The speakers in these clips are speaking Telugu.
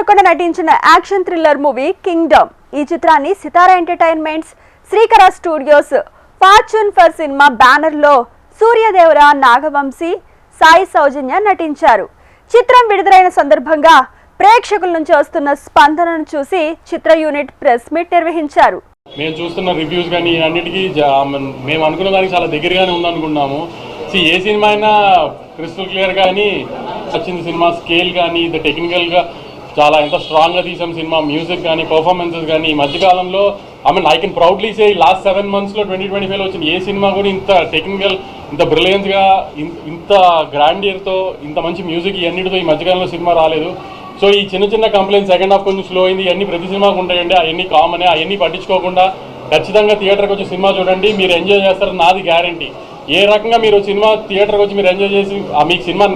దేవరకొండ నటించిన యాక్షన్ థ్రిల్లర్ మూవీ కింగ్డమ్. ఈ చిత్రాన్ని Sitara Entertainments, Srikara Studios, Fortune Four cinema banner లో సూర్యదేవర, నాగవంశీ, సాయి సౌజన్య నటించారు. చిత్రం విడుదలైన సందర్భంగా ప్రేక్షకుల నుంచి వస్తున్న స్పందనను చూసి చిత్ర యూనిట్ ప్రెస్ మీట్ నిర్వహించారు. మేము చూస్తున్న రివ్యూస్ కానీ అన్నిటికీ మేము అనుకున్న దానికి చాలా దగ్గరగానే ఉందనుకున్నాము. ఏ సినిమా అయినా క్రిస్టల్ క్లియర్ కానీ వచ్చింది, సినిమా స్కేల్ కానీ టెక్నికల్గా చాలా ఎంత స్ట్రాంగ్గా తీసాం సినిమా, మ్యూజిక్ కానీ పర్ఫార్మెన్సెస్ కానీ. ఈ మధ్యకాలంలో I can proudly say last 7 monthsలో 2025లో వచ్చిన ఏ సినిమా కూడా ఇంత టెక్నికల్, ఇంత బ్రిలియన్స్గా, ఇంత గ్రాండియర్తో, ఇంత మంచి మ్యూజిక్ ఇవన్నిటితో ఈ మధ్యకాలంలో సినిమా రాలేదు. సో ఈ చిన్న చిన్న కంప్లైంట్స్ సెకండ్ హాఫ్ కొంచెం స్లో అయింది, ఇవన్నీ ప్రతి సినిమాకు ఉంటాయండి, అవన్నీ కామనే. అవన్నీ పట్టించుకోకుండా ఖచ్చితంగా థియేటర్కి వచ్చి సినిమా చూడండి, మీరు ఎంజాయ్ చేస్తారు, నాది గ్యారంటీ. ఏ రకంగా మీరు సినిమా థియేటర్కి వచ్చి మీరు ఎంజాయ్ చేసి మీకు సినిమా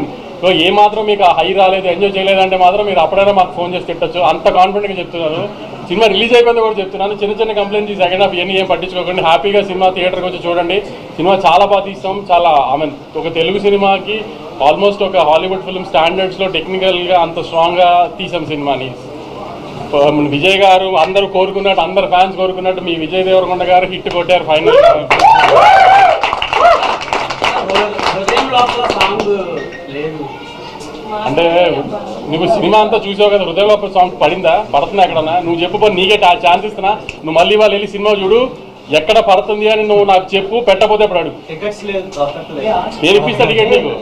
ఏ మాత్రం మీకు హై రాలేదు, ఎంజాయ్ చేయలేదంటే మాత్రం మీరు అప్పుడైనా మాకు ఫోన్ చేసి తిట్టచ్చు, అంత కాన్ఫిడెంట్గా చెప్తున్నాను. సినిమా రిలీజ్ అయిపోయింది కూడా చెప్తున్నాను. చిన్న చిన్న కంప్లైంట్స్ ఈ సెకండ్ హాఫ్ ఇవన్నీ ఏం పట్టించుకోకండి, హ్యాపీగా సినిమా థియేటర్కి వచ్చి చూడండి. సినిమా చాలా బాగా తీస్తాం, చాలా ఒక తెలుగు సినిమాకి ఆల్మోస్ట్ ఒక హాలీవుడ్ ఫిల్మ్ స్టాండర్డ్స్లో టెక్నికల్గా అంత స్ట్రాంగ్గా తీసాం సినిమాని. విజయ్ గారు అందరూ కోరుకున్నట్టు, అందరు ఫ్యాన్స్ కోరుకున్నట్టు మీ విజయ్ దేవరకొండ గారు హిట్ కొట్టారు ఫైనల్. అంటే నువ్వు సినిమా అంతా చూసావు కదా, హృదయ లోపల సాంగ్ పడుతుందా ఎక్కడన్నా? నువ్వు చెప్పు, నీకే ఛాన్స్ ఇస్తున్నా, నువ్వు మళ్ళీ వాళ్ళు వెళ్ళి సినిమా చూడు, ఎక్కడ పడుతుంది అని నువ్వు నాకు చెప్పు, పెట్టకపోతే అప్పుడు అడుగు, నేను ఇప్పిస్తా టికెట్ నీకు.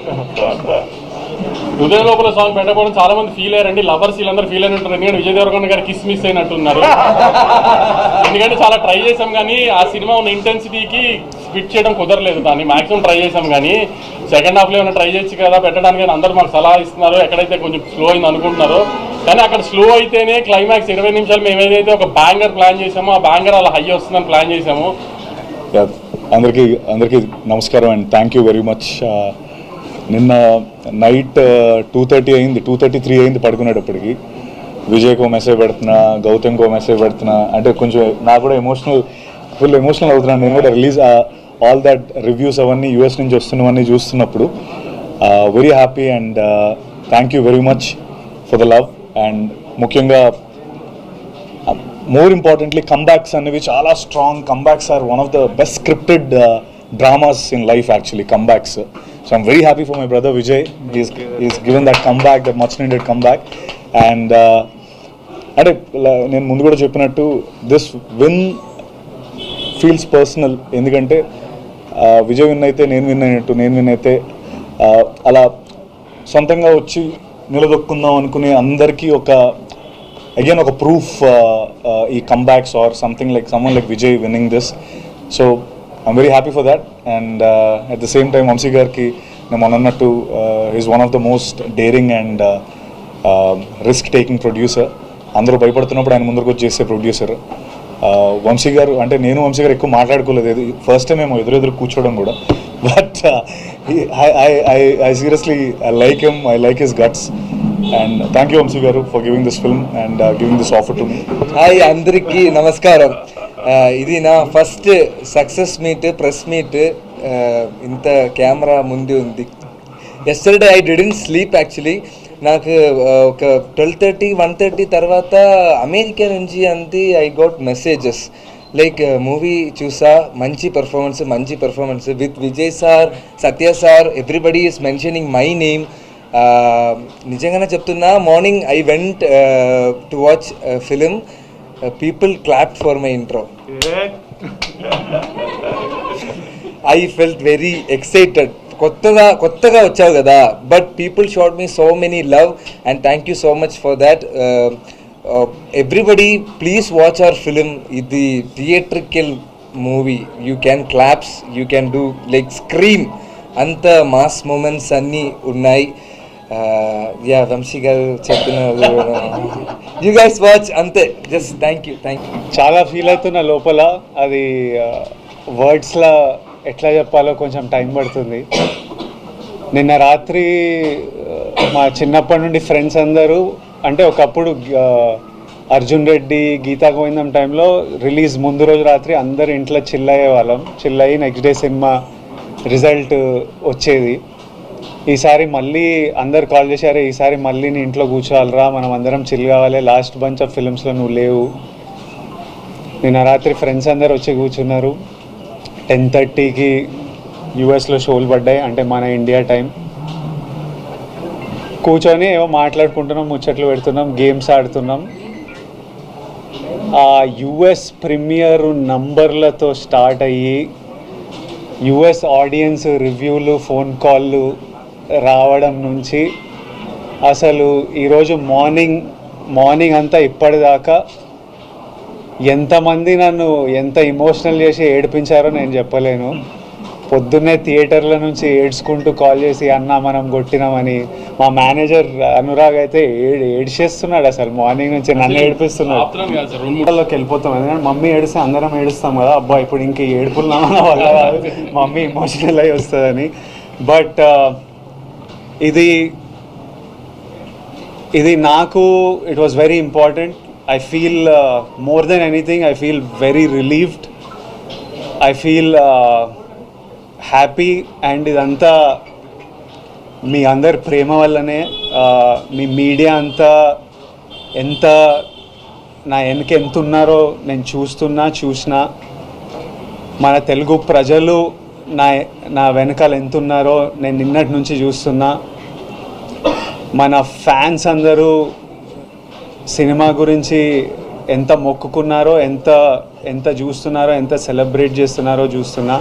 హృదయ లోపల సాంగ్ పెట్టకపోవడం చాలా మంది ఫీల్ అయ్యారండి, లవర్స్ వీళ్ళందరూ ఫీల్ అయినట్టు. ఎందుకంటే విజయ్ దేవరకొండ గారు కిస్ మిస్ అయినట్టున్నారు. ఎందుకంటే చాలా ట్రై చేసాం కానీ ఆ సినిమా ఉన్న ఇంటెన్సిటీకి ఫిట్ చేయడం కుదరలేదు. దాన్ని మాక్సిమం ట్రై చేసాం కానీ సెకండ్ హాఫ్లో ఏమైనా ట్రై చేయొచ్చు కదా పెట్టడానికి, కానీ అందరూ మాకు సలహా ఇస్తున్నారు. ఎక్కడైతే కొంచెం స్లో అయింది అనుకుంటున్నారో, కానీ అక్కడ స్లో అయితేనే క్లైమాక్స్ 20 నిమిషాలు మేము ఏదైతే ఒక బ్యాంగర్ ప్లాన్ చేసామో ఆ బ్యాంగర్ అలా హై వస్తుందని ప్లాన్ చేసాము. అందరికీ నమస్కారం and thank you very much. నిన్న నైట్ 2:30 అయింది, 2:33 అయింది పడుకునేటప్పటికి. విజయ్కో మెసేజ్ పెడుతున్నా, గౌతమ్కో మెసేజ్ పెడుతున్నా, అంటే కొంచెం నాకు కూడా ఫుల్ ఎమోషనల్ అవుతున్నాను. నేను కూడా రిలీజ్ ఆల్ దట్ రివ్యూస్ అవన్నీ యూఎస్ నుంచి వస్తున్నవన్నీ చూస్తున్నప్పుడు very happy and thank you very much for the love. And ముఖ్యంగా మోర్ ఇంపార్టెంట్లీ కమ్బ్యాక్స్ అనేవి చాలా strong. Comebacks are one of the best scripted dramas in life actually, comebacks. So I'm very happy for my brother Vijay. He's given that comeback, that much needed comeback. And అంటే నేను ముందు కూడా చెప్పినట్టు దిస్ విన్ ఫీల్స్ పర్సనల్. ఎందుకంటే విజయ్ విన్ అయితే నేను విన్ అయినట్టు, నేను విన్ అయితే అలా సొంతంగా వచ్చి నిలదొక్కుందాం అనుకునే అందరికీ అగైన్ ఒక ప్రూఫ్ ఈ comebacks are something like someone like Vijay winning this. So I'm very happy for that. And at the same time Vamsi garki నేను మొన్నట్టు is one of the most daring and risk taking producer. అందరూ భయపడుతున్నప్పుడు ఆయన ముందరకు వచ్చి చేసే ప్రొడ్యూసర్. వంశీ గారు అంటే నేను వంశీ గారు ఎక్కువ మాట్లాడుకోలేదు, ఫస్ట్ టైం మేము ఎదురెదురు కూర్చోవడం కూడా. But I seriously like him, I like his guts. And thank you Vamsi garu for giving this film and giving this offer to me. Hi అందరికీ నమస్కారం. ఇది నా first success meet, press meet. ఇంత కెమెరా ముందు ఉంది. Yesterday I didn't sleep actually. నాకు ఒక 12:30, 1:30 తర్వాత అమెరికా నుంచి అంతే I got messages like movie చూసా, మంచి performance with Vijay sir, Satya sir, everybody is mentioning my name. నిజంగానే చెప్తున్నా, morning I went to watch film. People clapped for my intro. I felt very excited. కొత్తగా వచ్చావు కదా, but people showed me so many love and thank you so much for that. Everybody please watch our film. ఇది theatrical movie. You can claps, you can do like scream, అంత మాస్ మూమెంట్స్ అన్నీ ఉన్నాయి. వంశీ గారు చెప్పిన యూ గైస్ వాచ్ అంతే. Just thank you. చాలా ఫీల్ అవుతున్నా లోపల. అది వర్డ్స్లో ఎట్లా చెప్పాలో కొంచెం టైం పడుతుంది. నిన్న రాత్రి మా చిన్నప్పటి నుండి ఫ్రెండ్స్ అందరూ, అంటే ఒకప్పుడు అర్జున్ రెడ్డి, గీతా గోవిందం టైంలో రిలీజ్ ముందు రోజు రాత్రి అందరు ఇంట్లో చిల్ అయ్యే వాళ్ళం. చిల్ అయ్యి నెక్స్ట్ డే సినిమా రిజల్ట్ వచ్చేది. ఈసారి మళ్ళీ అందరు కాల్ చేశారు, ఈసారి మళ్ళీ నీ ఇంట్లో కూర్చోవాలరా, మనం అందరం చిల్ కావాలి, లాస్ట్ బంచ్ ఆఫ్ ఫిల్మ్స్లో నువ్వు లేవు. నిన్న రాత్రి ఫ్రెండ్స్ అందరు వచ్చి కూర్చున్నారు. 10:30కి యూఎస్లో షోలు పడ్డాయి, అంటే మన ఇండియా టైం. కూర్చొని ఏవో మాట్లాడుకుంటున్నాం, ముచ్చట్లు పెడుతున్నాం, గేమ్స్ ఆడుతున్నాం. ఆ యుఎస్ ప్రీమియర్ నంబర్లతో స్టార్ట్ అయ్యి యుఎస్ ఆడియన్స్ రివ్యూలు, ఫోన్ కాళ్ళు రావడం నుంచి అసలు ఈరోజు మార్నింగ్ అంతా ఇప్పటిదాకా ఎంతమంది నన్ను ఎంత ఎమోషనల్ చేసి ఏడిపించారో నేను చెప్పలేను. పొద్దున్నే థియేటర్ల నుంచి ఏడ్చుకుంటూ కాల్ చేసి అన్న మనం కొట్టినామని. మా మేనేజర్ అనురాగ్ అయితే ఏడ్చేస్తున్నాడు, అసలు మార్నింగ్ నుంచి నన్ను ఏడిపిస్తున్నాడు. లోకి వెళ్ళిపోతాం, ఎందుకంటే మమ్మీ ఏడిస్తే అందరం ఏడుస్తాం కదా, అబ్బా ఇప్పుడు ఇంక ఏడుపులు నా వల్ల కాదు, మమ్మీ ఎమోషనల్ అయి వస్తుందని. బట్ ఇది నాకు it was very important. I feel more than anything, I feel very relieved. I feel happy, and ఇదంతా మీ అందరి ప్రేమ వల్లనే. మీ మీడియా అంతా ఎంత నా వెనక ఎంత ఉన్నారో నేను చూసిన మన తెలుగు ప్రజలు నా వెనకాల ఎంత ఉన్నారో నేను నిన్నటి నుంచి చూస్తున్నా. మన ఫ్యాన్స్ అందరూ సినిమా గురించి ఎంత మొక్కుకున్నారో, ఎంత చూస్తున్నారో, ఎంత సెలబ్రేట్ చేస్తున్నారో చూస్తున్నా.